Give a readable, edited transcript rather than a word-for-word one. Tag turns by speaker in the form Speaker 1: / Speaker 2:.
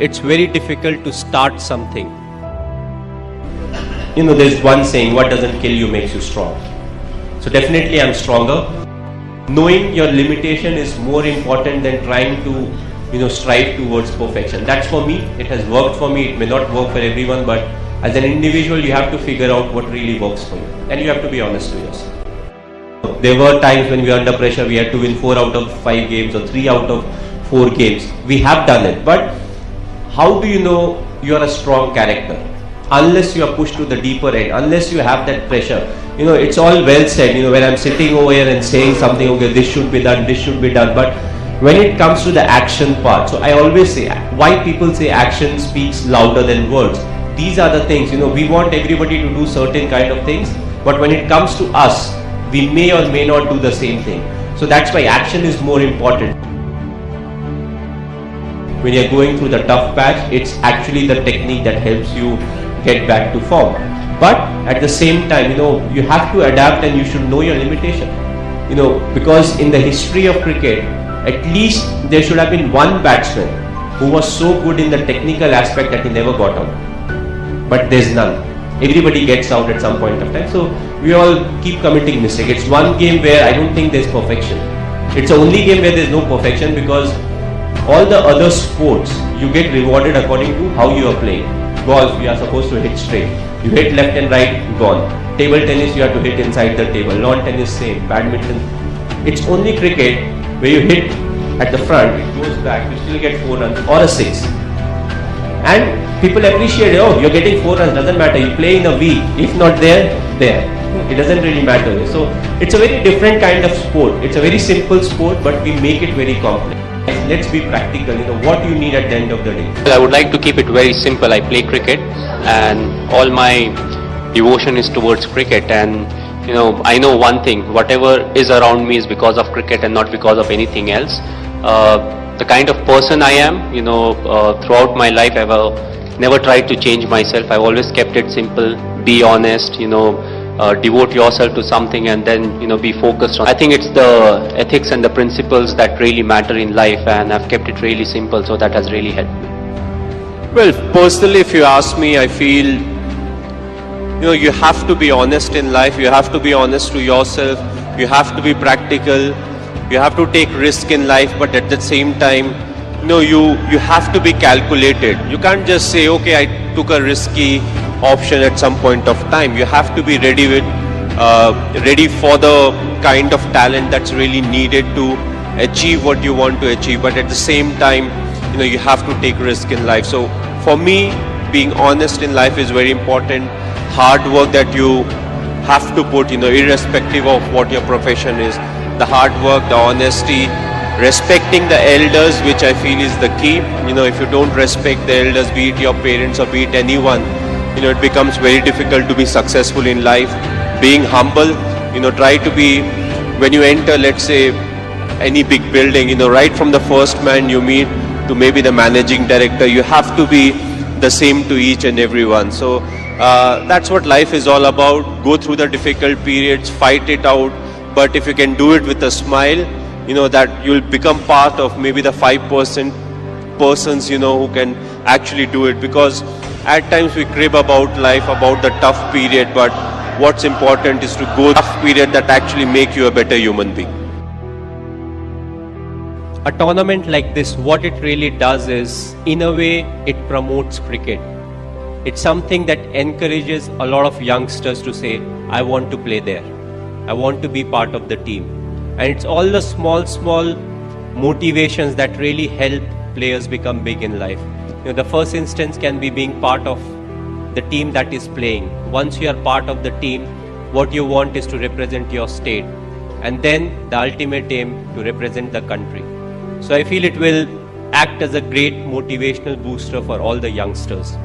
Speaker 1: it's very difficult to start something. There's one saying, what doesn't kill you makes you strong. So definitely I'm stronger. Knowing your limitation is more important than trying to strive towards perfection. That's for me. It has worked for me. It may not work for everyone, but as an individual you have to figure out what really works for you, and you have to be honest to yourself. There were times when we were under pressure, we had to win 4 out of 5 games or 3 out of 4 games. We have done it, but how do you know you are a strong character? Unless you are pushed to the deeper end, unless you have that pressure. It's all well said, when I'm sitting over here and saying something, okay, this should be done, this should be done, but when it comes to the action part, so I always say, why people say action speaks louder than words. These are the things, we want everybody to do certain kind of things, but when it comes to us, we may or may not do the same thing. So that's why action is more important. When you're going through the tough patch, it's actually the technique that helps you get back to form. But at the same time, you have to adapt, and you should know your limitation. Because in the history of cricket, at least there should have been one batsman who was so good in the technical aspect that he never got out. But there's none. Everybody gets out at some point of time. So we all keep committing mistakes. It's one game where I don't think there's perfection. It's the only game where there's no perfection, because all the other sports, you get rewarded according to how you are playing. Golf, you are supposed to hit straight. You hit left and right, gone. Table tennis, you have to hit inside the table. Lawn tennis, same. Badminton. It's only cricket where you hit at the front, it goes back, you still get 4 runs or a 6. And people appreciate, oh, you're getting 4 runs, doesn't matter. You play in a week. If not there. It doesn't really matter. So it's a very different kind of sport. It's a very simple sport, but we make it very complex. Let's be practical, what you need at the end of the day.
Speaker 2: Well, I would like to keep it very simple. I play cricket, and all my devotion is towards cricket, and I know one thing, whatever is around me is because of cricket and not because of anything else. The kind of person I am, throughout my life, I've never tried to change myself. I've always kept it simple, be honest, devote yourself to something, and then be focused on. I think it's the ethics and the principles that really matter in life, and I've kept it really simple, so that has really helped me.
Speaker 1: Well, personally, if you ask me, I feel you have to be honest in life. You have to be honest to yourself. You have to be practical. You have to take risk in life, but at the same time, you have to be calculated. You can't just say, okay, I took a risky option at some point of time. You have to be ready for the kind of talent that's really needed to achieve what you want to achieve, but at the same time, you have to take risk in life. So for me, being honest in life is very important. Hard work that you have to put, irrespective of what your profession is. The hard work, the honesty, respecting the elders, which I feel is the key. If you don't respect the elders, be it your parents or be it anyone, it becomes very difficult to be successful in life. Being humble, try to be, when you enter, let's say, any big building, right from the first man you meet to maybe the managing director, you have to be the same to each and everyone. So that's what life is all about. Go through the difficult periods, fight it out, but if you can do it with a smile, that you'll become part of maybe the 5% persons, who can actually do it. Because at times we crib about life, about the tough period, but what's important is to go through the tough period that actually make you a better human being. A tournament like this, what it really does is, in a way, it promotes cricket. It's something that encourages a lot of youngsters to say, I want to play there. I want to be part of the team. And it's all the small motivations that really help players become big in life. The first instance can be being part of the team that is playing. Once you are part of the team, what you want is to represent your state, and then the ultimate aim to represent the country. So I feel it will act as a great motivational booster for all the youngsters.